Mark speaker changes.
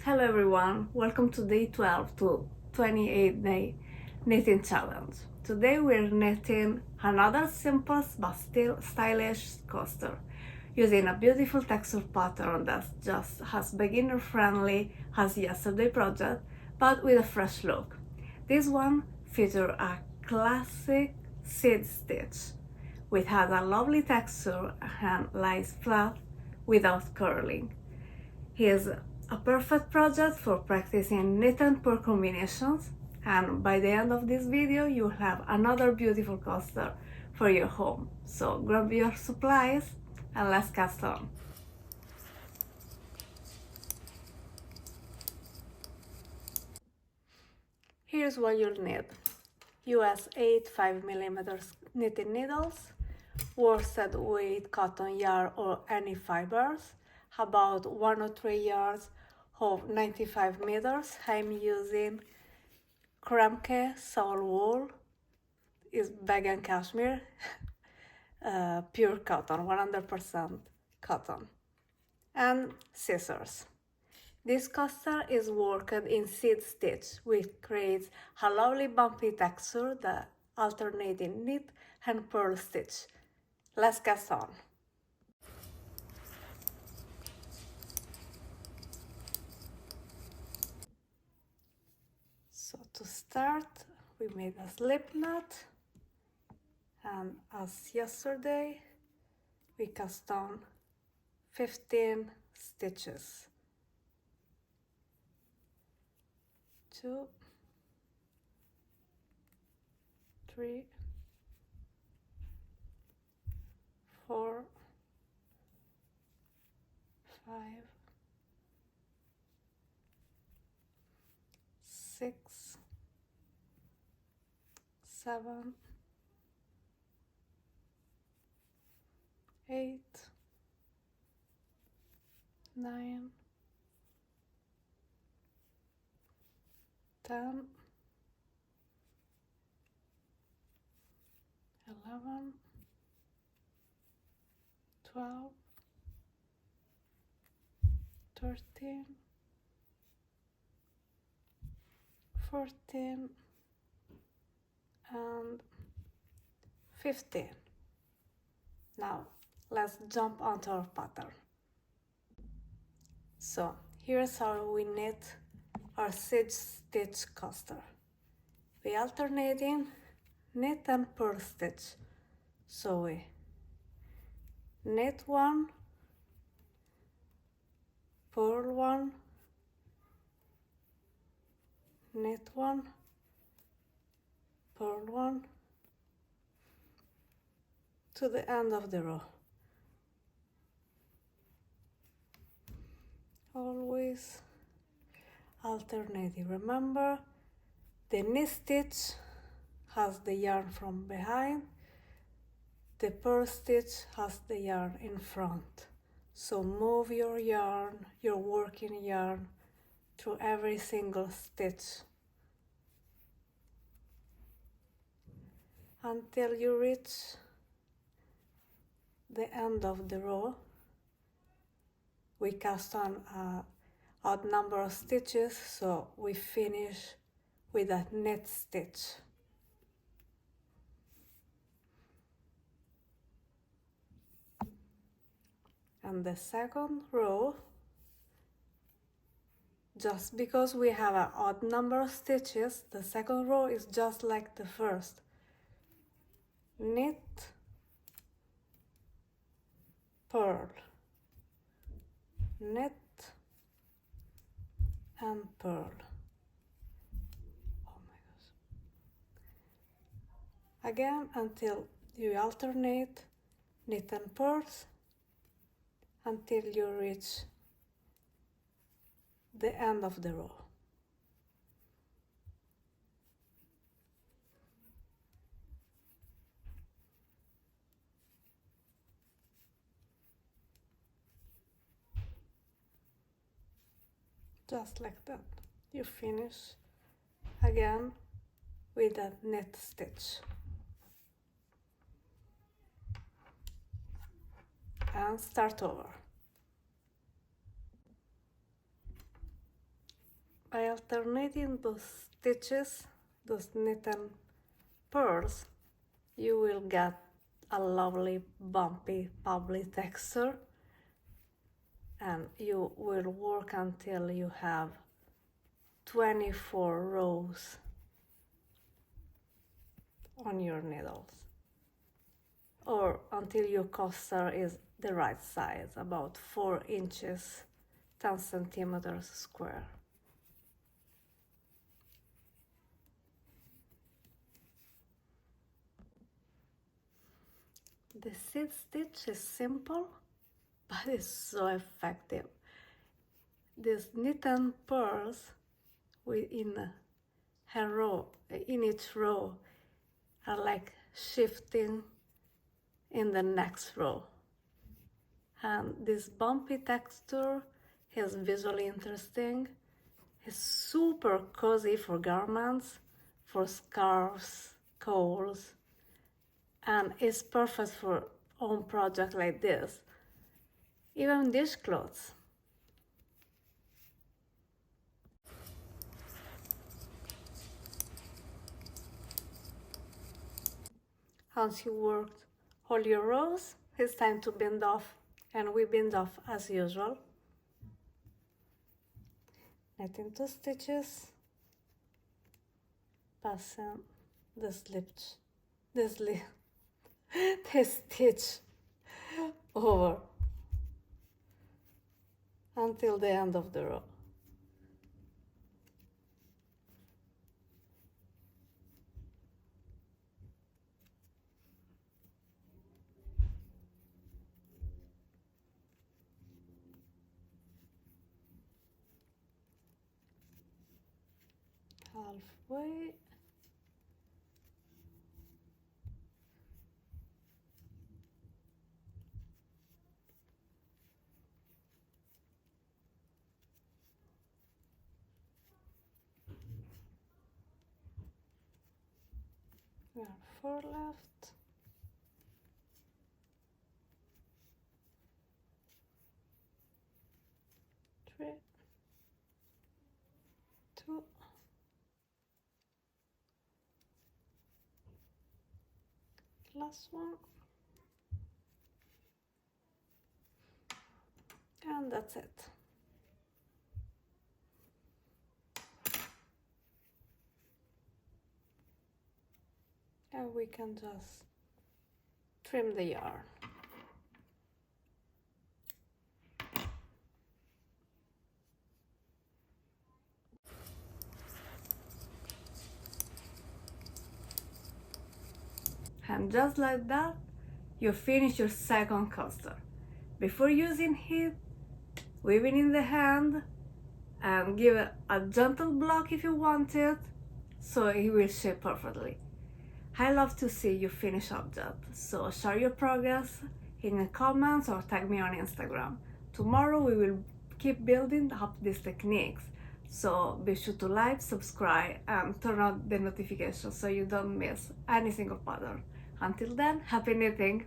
Speaker 1: Hello everyone, welcome to day 12 to 28 day knitting challenge. Today we're knitting another simple but still stylish coaster using a beautiful texture pattern that's just as beginner friendly as yesterday project but with a fresh look. This one features a classic seed stitch which has a lovely texture and lies flat without curling. Here's a perfect project for practicing knit and purl combinations, and by the end of this video you'll have another beautiful coaster for your home. So grab your supplies and let's cast on. Here's what you'll need. US 8 5mm knitting needles, worsted weight cotton yarn or any fibers, about 1 or 3 yards of 95 meters. I'm using Kremke Soul Wool, is vegan cashmere, pure cotton, 100% cotton, and scissors. This coaster is worked in seed stitch, which creates a lovely bumpy texture that alternating knit and purl stitch. Let's cast on. So to start, we made a slip knot, and as yesterday, we cast on 15 stitches. 2, 3, 4, 5, 6, 7, 8, 9, 10, 11, 12, 13, 14, and 15. Now let's jump onto our pattern. So here's how we knit our seed stitch coaster. We alternating knit and purl stitch. So we knit one, purl one, knit one, purl one to the end of the row. Always alternating. Remember, the knit stitch has the yarn from behind, the purl stitch has the yarn in front. So move your yarn, your working yarn, through every single stitch until you reach the end of the row. We cast on an odd number of stitches, so we finish with a knit stitch. And the second row, just because we have an odd number of stitches, the second row is just like the first. Knit, purl, knit, and purl. Oh my gosh. Again until you alternate knit and purls until you reach the end of the row. Just like that. You finish again with a knit stitch. And start over. By alternating those stitches, those knitted purls, you will get a lovely bumpy bubbly texture, and you will work until you have 24 rows on your needles, or until your coaster is the right size, about 4 inches 10 centimeters square. The seed stitch is simple, but it's so effective. These knitted purls within in each row are like shifting in the next row. And this bumpy texture is visually interesting. It's super cozy for garments, for scarves, coats, and it's perfect for home projects like this, even dishcloths. Once you worked all your rows, it's time to bind off, and we bind off as usual. Knitting 2 stitches, passing the stitch over until the end of the row. Halfway. We have 4 left. Three, 2, last one, and that's it. And we can just trim the yarn. And just like that, you finish your second coaster. Before using it, weave it in the hand and give it a gentle block if you want it, so it will shape perfectly. I love to see your finished object, so share your progress in the comments or tag me on Instagram. Tomorrow we will keep building up these techniques, so be sure to like, subscribe, and turn on the notifications so you don't miss any single pattern. Until then, happy knitting!